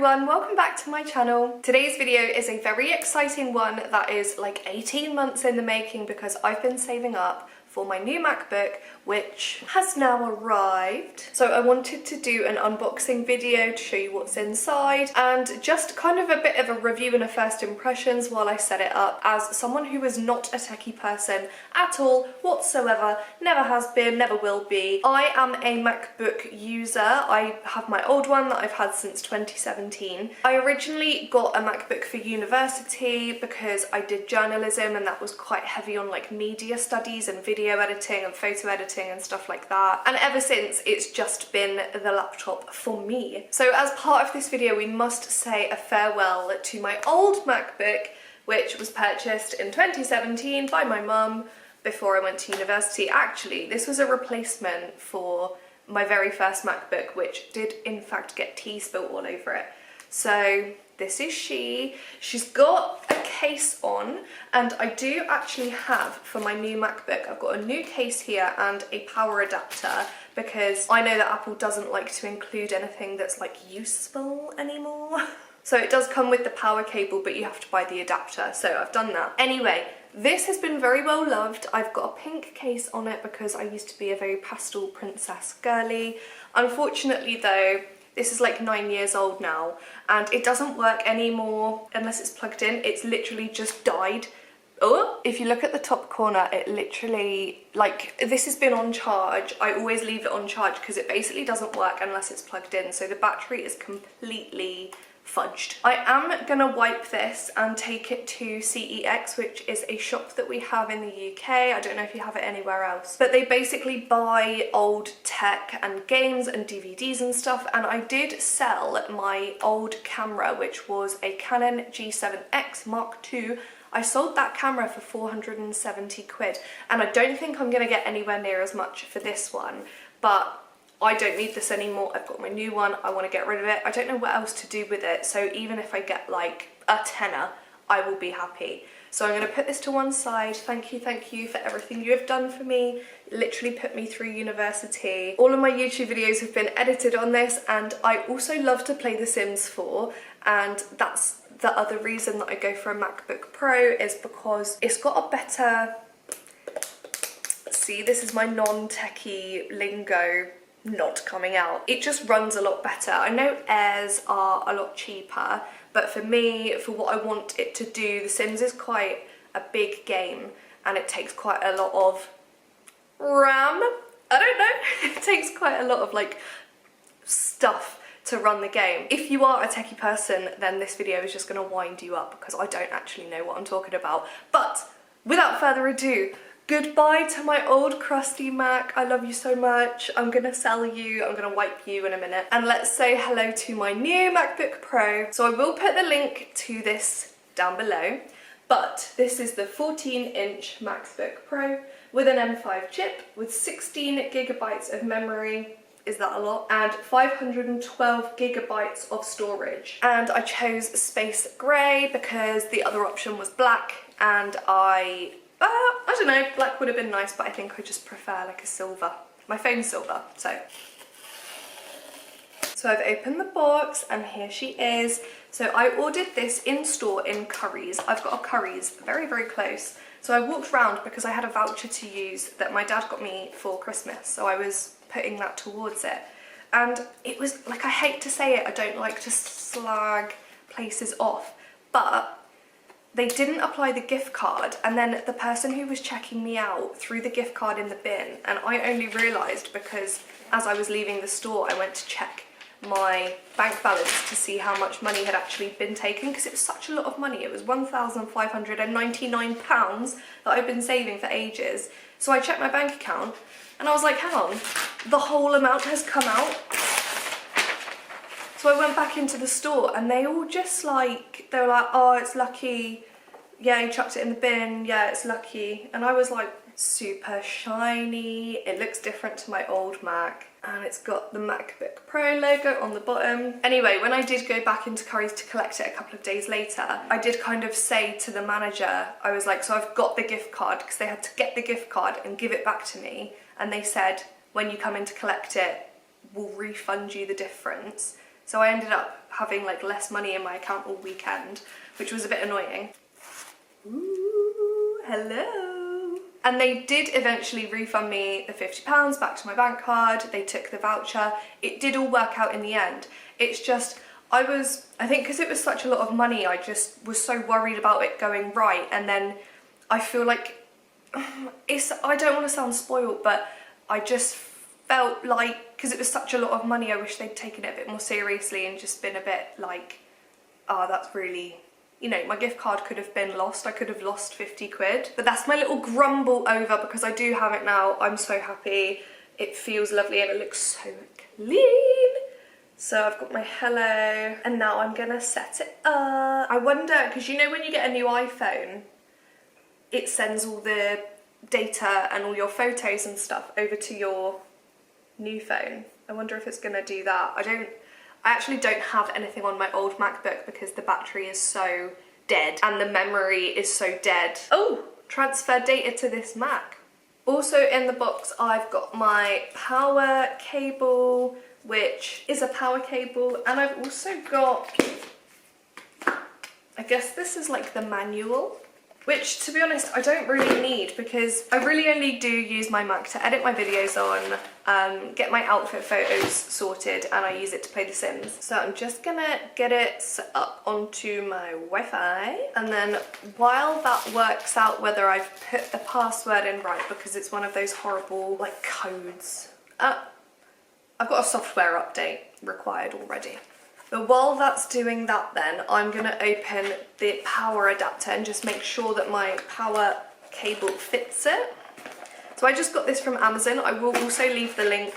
everyone, welcome back to my channel. Today's video is a very exciting one that is like 18 months in the making because I've been saving up for my new MacBook, which has now arrived. So I wanted to do an unboxing video to show you what's inside and just kind of a bit of a review and a first impressions while I set it up. As someone who is not a techie person at all whatsoever, never has been, never will be. I am a MacBook user. I have my old one that I've had since 2017. I originally got a MacBook for university because I did journalism and that was quite heavy on like media studies and video editing and photo editing and stuff like that, and ever since it's just been the laptop for me. So as part of this video we must say a farewell to my old MacBook, which was purchased in 2017 by my mum before I went to university. Actually, this was a replacement for my very first MacBook, which did in fact get tea spilt all over it. So this is she's got a case on, and I do actually have, for my new MacBook, I've got a new case here and a power adapter because I know that Apple doesn't like to include anything that's like useful anymore. So it does come with the power cable, but you have to buy the adapter, so I've done that. Anyway, this has been very well loved. I've got a pink case on it because I used to be a very pastel princess girly. Unfortunately though, this is like 9 years old now and it doesn't work anymore unless it's plugged in. It's literally just died. Oh, if you look at the top corner, it literally, like, this has been on charge. I always leave it on charge because it basically doesn't work unless it's plugged in. So the battery is completely fudged. I am gonna wipe this and take it to CEX, which is a shop that we have in the UK. I don't know if you have it anywhere else, but they basically buy old tech and games and DVDs and stuff. And I did sell my old camera, which was a Canon G7X Mark II. I sold that camera for 470 quid, and I don't think I'm gonna get anywhere near as much for this one, but I don't need this anymore. I've got my new one. I want to get rid of it. I don't know what else to do with it. So even if I get like a tenner, I will be happy. So I'm going to put this to one side. Thank you for everything you have done for me. It literally put me through university. All of my YouTube videos have been edited on this, and I also love to play The Sims 4, and that's the other reason that I go for a MacBook Pro, is because it's got a better... See, this is my non-techie lingo not coming out. It just runs a lot better. I know Airs are a lot cheaper, but for me, for what I want it to do, The Sims is quite a big game and it takes quite a lot of RAM. I don't know. It takes quite a lot of like stuff to run the game. If you are a techie person, then this video is just going to wind you up because I don't actually know what I'm talking about. But without further ado, goodbye to my old crusty Mac. I love you so much. I'm gonna sell you, I'm gonna wipe you in a minute. And let's say hello to my new MacBook Pro. So I will put the link to this down below, but this is the 14-inch MacBook Pro with an M5 chip with 16 gigabytes of memory. Is that a lot? And 512 gigabytes of storage. And I chose space grey because the other option was black, and I don't know, black would have been nice, but I think I just prefer like a silver. My phone's silver, so. So I've opened the box and here she is. So I ordered this in store in Currys. I've got a Currys very, very close. So I walked around because I had a voucher to use that my dad got me for Christmas. So I was putting that towards it. And it was, like, I hate to say it, I don't like to slag places off, but they didn't apply the gift card, and then the person who was checking me out threw the gift card in the bin, and I only realised because as I was leaving the store I went to check my bank balance to see how much money had actually been taken, because it was such a lot of money. It was £1,599 that I've been saving for ages. So I checked my bank account and I was like, hang on, the whole amount has come out. So I went back into the store and they all just like, they were like, oh, it's lucky. Yeah, you chucked it in the bin. Yeah, it's lucky. And I was like, super shiny. It looks different to my old Mac. And it's got the MacBook Pro logo on the bottom. Anyway, when I did go back into Currys to collect it a couple of days later, I did kind of say to the manager, I was like, so I've got the gift card, because they had to get the gift card and give it back to me. And they said, when you come in to collect it, we'll refund you the difference. So I ended up having like less money in my account all weekend, which was a bit annoying. Ooh, hello. And they did eventually refund me the £50 back to my bank card. They took the voucher. It did all work out in the end. It's just, I think because it was such a lot of money, I just was so worried about it going right. And then I feel like, I don't want to sound spoiled, but I just felt like, because it was such a lot of money, I wish they'd taken it a bit more seriously and just been a bit like, oh, that's really, you know, my gift card could have been lost. I could have lost 50 quid. But that's my little grumble over, because I do have it now. I'm so happy. It feels lovely and it looks so clean. So I've got my hello, and now I'm gonna set it up. I wonder, because you know when you get a new iPhone, it sends all the data and all your photos and stuff over to your new phone. I wonder if it's gonna do that. I actually don't have anything on my old MacBook because the battery is so dead and the memory is so dead. Oh, transfer data to this Mac. Also in the box I've got my power cable, which is a power cable, and I've also got, I guess this is like the manual, which to be honest I don't really need because I really only do use my Mac to edit my videos on, get my outfit photos sorted, and I use it to play The Sims. So I'm just gonna get it set up onto my Wi-Fi, and then while that works out whether I've put the password in right, because it's one of those horrible like codes. I've got a software update required already. But while that's doing that then, I'm gonna open the power adapter and just make sure that my power cable fits it. So I just got this from Amazon. I will also leave the link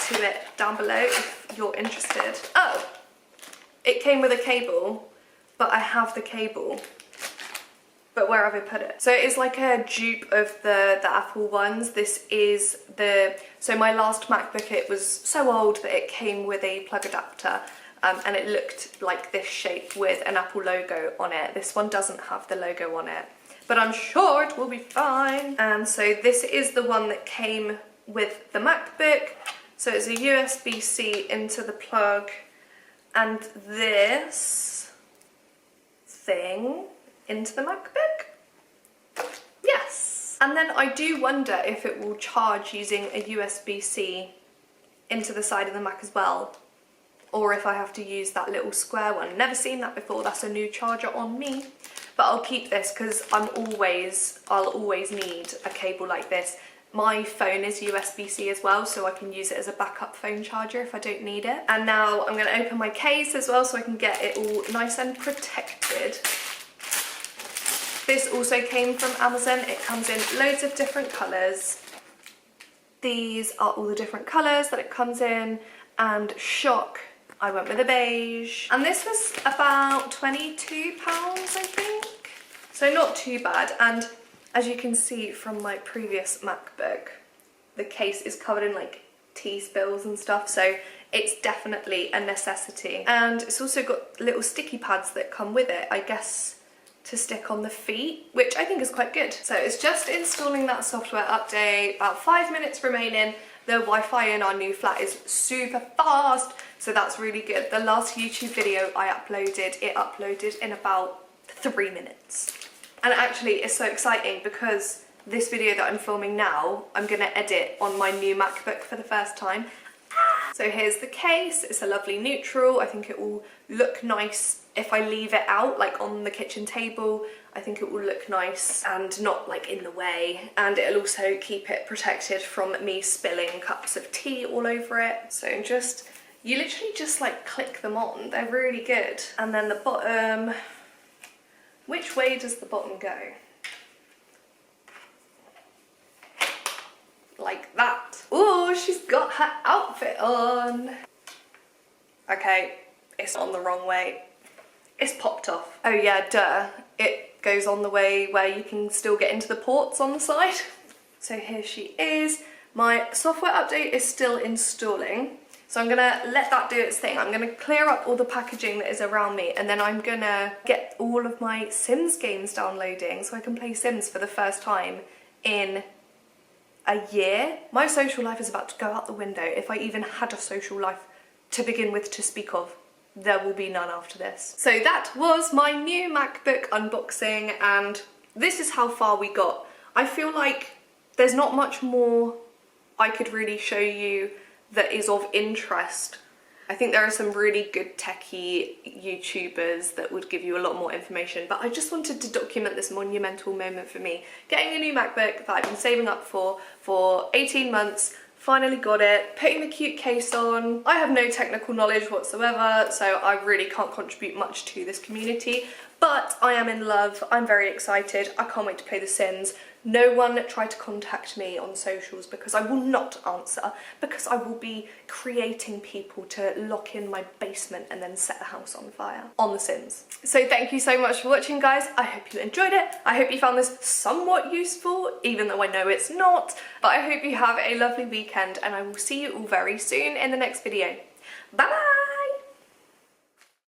to it down below if you're interested. Oh, it came with a cable, but I have the cable. But where have I put it? So it is like a dupe of the Apple ones. This is so my last MacBook, it was so old that it came with a plug adapter, and it looked like this shape with an Apple logo on it. This one doesn't have the logo on it, but I'm sure it will be fine. And so this is the one that came with the MacBook. So it's a USB-C into the plug, and this thing into the MacBook. Yes. And then I do wonder if it will charge using a USB-C into the side of the Mac as well, or if I have to use that little square one. Never seen that before. That's a new charger on me. But I'll keep this because I'll always need a cable like this. My phone is USB-C as well, so I can use it as a backup phone charger if I don't need it. And now I'm going to open my case as well so I can get it all nice and protected. This also came from Amazon. It comes in loads of different colours. These are all the different colours that it comes in, and shock, I went with a beige. And this was about £22, I think. So not too bad. And as you can see from my previous MacBook, the case is covered in like tea spills and stuff, so it's definitely a necessity. And it's also got little sticky pads that come with it, I guess, to stick on the feet, which I think is quite good. So it's just installing that software update, about 5 minutes remaining. The Wi-Fi in our new flat is super fast, so that's really good. The last YouTube video I uploaded, it uploaded in about 3 minutes. And actually it's so exciting because this video that I'm filming now, I'm gonna edit on my new MacBook for the first time. So here's the case. It's a lovely neutral. I think it will look nice if I leave it out like on the kitchen table. I think it will look nice and not like in the way, and it'll also keep it protected from me spilling cups of tea all over it. So you literally just like click them on. They're really good. And then the bottom, which way does the bottom go? Like that. Oh, she's got her outfit on. Okay, it's on the wrong way. It's popped off. Oh yeah, duh. It goes on the way where you can still get into the ports on the side. So here she is. My software update is still installing, so I'm gonna let that do its thing. I'm gonna clear up all the packaging that is around me, and then I'm gonna get all of my Sims games downloading so I can play Sims for the first time in a year. My social life is about to go out the window, if I even had a social life to begin with to speak of. there will be none after this. So that was my new MacBook unboxing, and this is how far we got. I feel like there's not much more I could really show you that is of interest. I think there are some really good techie YouTubers that would give you a lot more information, but I just wanted to document this monumental moment for me. Getting a new MacBook that I've been saving up for 18 months, finally got it, putting the cute case on. I have no technical knowledge whatsoever, so I really can't contribute much to this community, but I am in love, I'm very excited, I can't wait to play The Sims. No one try to contact me on socials because I will not answer, because I will be creating people to lock in my basement and then set the house on fire on The Sims. So thank you so much for watching, guys. I hope you enjoyed it. I hope you found this somewhat useful, even though I know it's not, but I hope you have a lovely weekend, and I will see you all very soon in the next video. Bye bye!